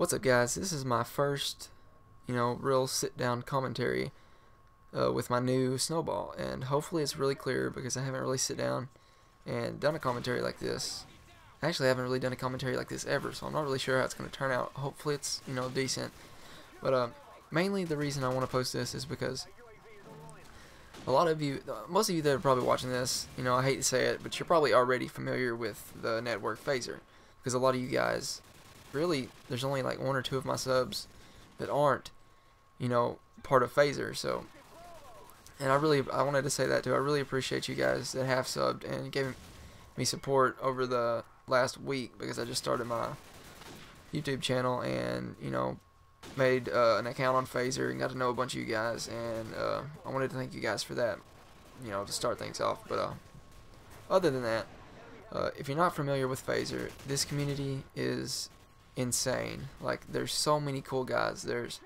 What's up, guys? This is my first, real sit-down commentary with my new Snowball, and hopefully it's really clear because I haven't really sit down and done a commentary like this. Actually, I haven't really done a commentary like this ever, so I'm not really sure how it's going to turn out. Hopefully it's, decent. But mainly the reason I want to post this is because a lot of you, most of you that are probably watching this, I hate to say it, but you're probably already familiar with the network Phazer, because a lot of you guys, really, there's only like one or two of my subs that aren't, part of Phazer. So, and I wanted to say that too. I really appreciate you guys that have subbed and gave me support over the last week, because I just started my YouTube channel and made an account on Phazer and got to know a bunch of you guys, and I wanted to thank you guys for that, to start things off. But other than that, if you're not familiar with Phazer, this community is insane. Like, there's so many cool guys. There's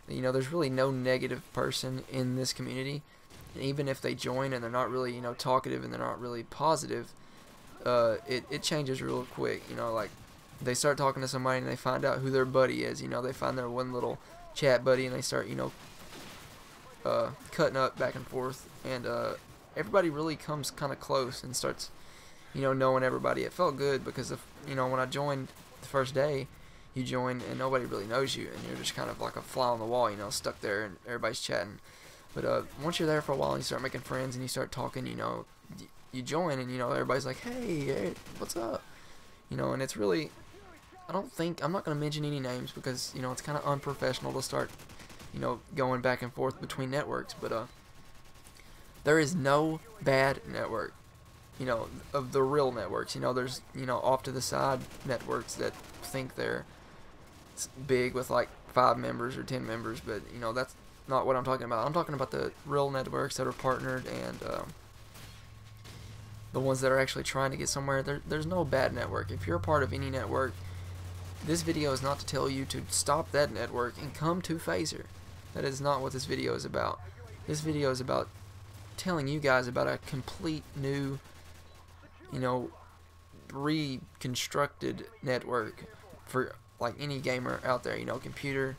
really no negative person in this community, and even if they join and they're not really talkative and they're not really positive, it changes real quick. Like, they start talking to somebody and they find out who their buddy is. They find their one little chat buddy and they start cutting up back and forth, and everybody really comes kind of close and starts knowing everybody. It felt good because when I joined the first day, you join and nobody really knows you, and you're just kind of like a fly on the wall, stuck there, and everybody's chatting. But once you're there for a while and you start making friends and you start talking, you join and everybody's like, hey, what's up? And it's really, I'm not going to mention any names because it's kind of unprofessional to start going back and forth between networks. But there is no bad network, of the real networks. There's off to the side networks that think they're big with like 5 members or 10 members, but that's not what I'm talking about. I'm talking about the real networks that are partnered, and the ones that are actually trying to get somewhere. There's no bad network. If you're a part of any network, this video is not to tell you to stop that network and come to Phazer. That is not what this video is about. This video is about telling you guys about a complete new, reconstructed network for like any gamer out there. Computer,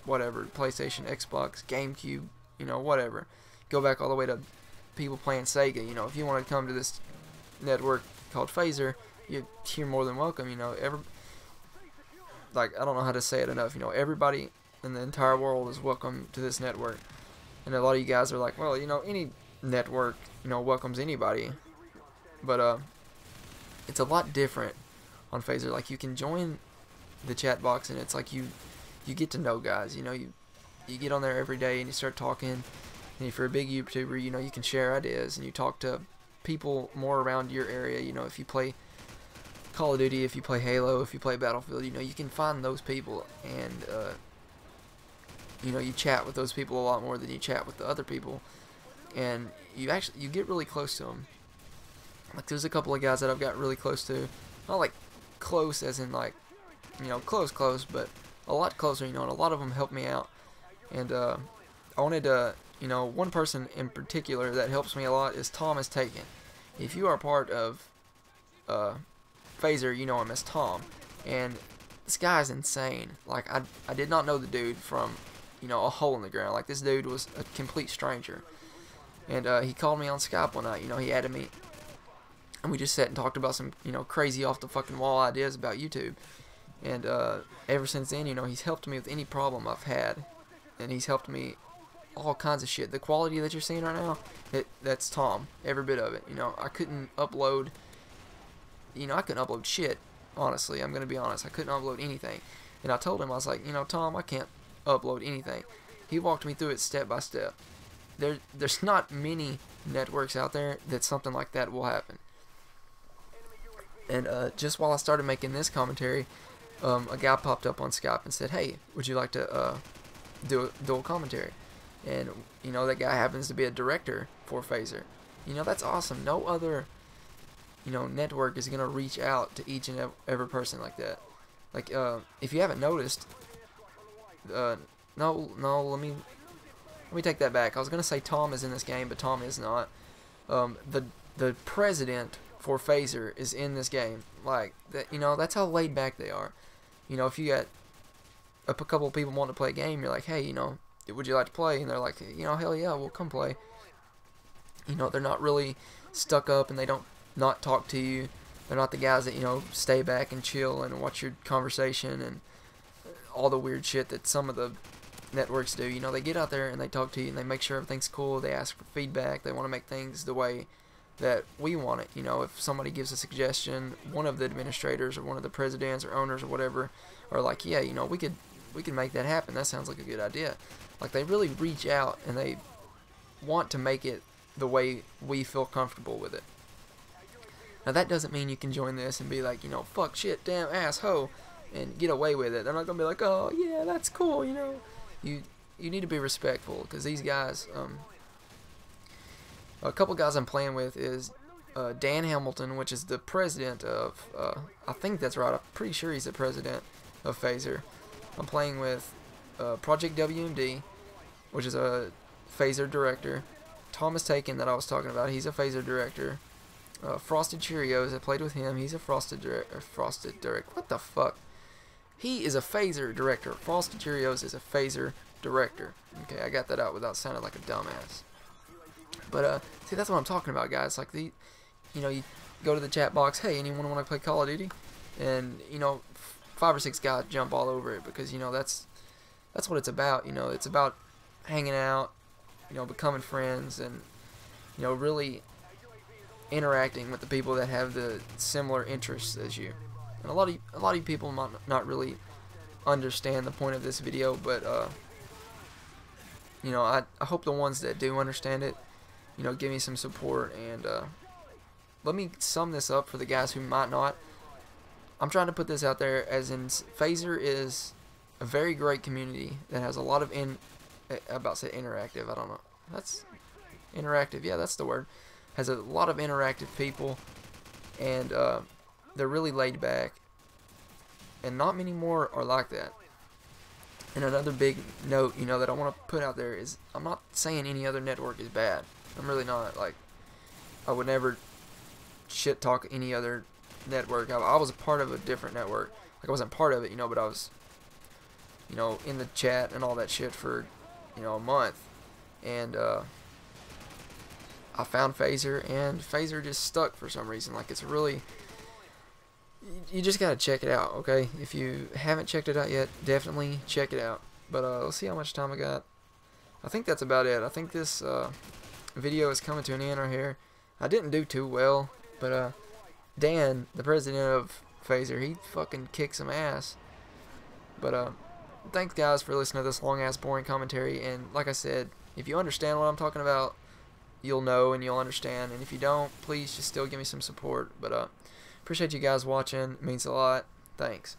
whatever, PlayStation, Xbox, GameCube, whatever. Go back all the way to people playing Sega. If you want to come to this network called Phazer, you're more than welcome. I don't know how to say it enough. Everybody in the entire world is welcome to this network. And a lot of you guys are like, well, any network, welcomes anybody. But it's a lot different on Phazer. Like, you can join the chat box and it's like you get to know guys. You get on there every day and you start talking. And if you're a big YouTuber, you can share ideas and you talk to people more around your area. If you play Call of Duty, if you play Halo, if you play Battlefield, you can find those people, and you chat with those people a lot more than you chat with the other people, and you get really close to them. Like, there's a couple of guys that I've got really close to, not like close as in like close, but a lot closer, and a lot of them helped me out. And I wanted to, one person in particular that helps me a lot is Thomas Taken. If you are part of Phazer, you know him as Tom, and this guy's insane. Like, I did not know the dude from a hole in the ground. Like, this dude was a complete stranger, and he called me on Skype one night. He added me, and we just sat and talked about some crazy off the fucking wall ideas about YouTube. And ever since then, he's helped me with any problem I've had, and he's helped me all kinds of shit. The quality that you're seeing right now, that's Tom, every bit of it. I couldn't upload. I couldn't upload shit, honestly. I'm going to be honest. I couldn't upload anything. And I told him, I was like, Tom, I can't upload anything. He walked me through it step by step. There's not many networks out there that something like that will happen. And just while I started making this commentary, a guy popped up on Skype and said, hey, would you like to do a commentary? And, that guy happens to be a director for Phazer. That's awesome. No other network is gonna reach out to each and every person like that. Like, if you haven't noticed, no, let me take that back. I was gonna say Tom is in this game, but Tom is not. The president for Phazer is in this game. Like, that, that's how laid back they are. If you got a couple of people want to play a game, you're like, hey, you know, would you like to play? And they're like, you know, hell yeah, we'll come play. You know, they're not really stuck up, and they don't not talk to you. They're not the guys that, you know, stay back and chill and watch your conversation and all the weird shit that some of the networks do. You know, they get out there and they talk to you and they make sure everything's cool. They ask for feedback. They want to make things the way that we want it. You know, if somebody gives a suggestion, one of the administrators or one of the presidents or owners or whatever are like, yeah, you know, we could make that happen. That sounds like a good idea. Like, they really reach out and they want to make it the way we feel comfortable with it. Now, that doesn't mean you can join this and be like, you know, fuck, shit, damn, ass, ho, and get away with it. They're not going to be like, oh, yeah, that's cool, you know. You need to be respectful, because these guys, a couple guys I'm playing with is Dan Hamilton, which is the president of, I think that's right, I'm pretty sure he's the president of Phazer. I'm playing with Project WMD, which is a Phazer Director. Thomas Taken, that I was talking about, he's a Phazer Director. Frosted Cheerios, I played with him, he's a Frosted Director. What the fuck? He is a Phazer Director. Frosted Cheerios is a Phazer Director. Okay, I got that out without sounding like a dumbass. But, see, that's what I'm talking about, guys. Like, you know, you go to the chat box, hey, anyone want to play Call of Duty? And, you know, 5 or 6 guys jump all over it, because, you know, that's what it's about. You know, it's about hanging out, you know, becoming friends, and, you know, really interacting with the people that have the similar interests as you. And a lot of you people might not really understand the point of this video, but you know, I hope the ones that do understand it, you know, give me some support. And let me sum this up for the guys who might not. I'm trying to put this out there as in, Phazer is a very great community that has a lot of interactive. I don't know. That's interactive. Yeah, that's the word. Has a lot of interactive people, and they're really laid back, and not many more are like that. And another big note, you know, that I want to put out there is, I'm not saying any other network is bad. I'm really not. Like, I would never shit talk any other network. I was a part of a different network. Like, I wasn't part of it, you know, but I was, you know, in the chat and all that shit for, you know, a month. And I found Phazer, and Phazer just stuck for some reason. Like, it's really, you just gotta check it out, okay? If you haven't checked it out yet, definitely check it out. But let's see how much time I got. I think that's about it. I think this video is coming to an end right here. I didn't do too well, but Dan, the president of Phazer, he fucking kicked some ass. But thanks guys for listening to this long ass boring commentary. And like I said, if you understand what I'm talking about, you'll know and you'll understand. And if you don't, please just still give me some support. But appreciate you guys watching. It means a lot. Thanks.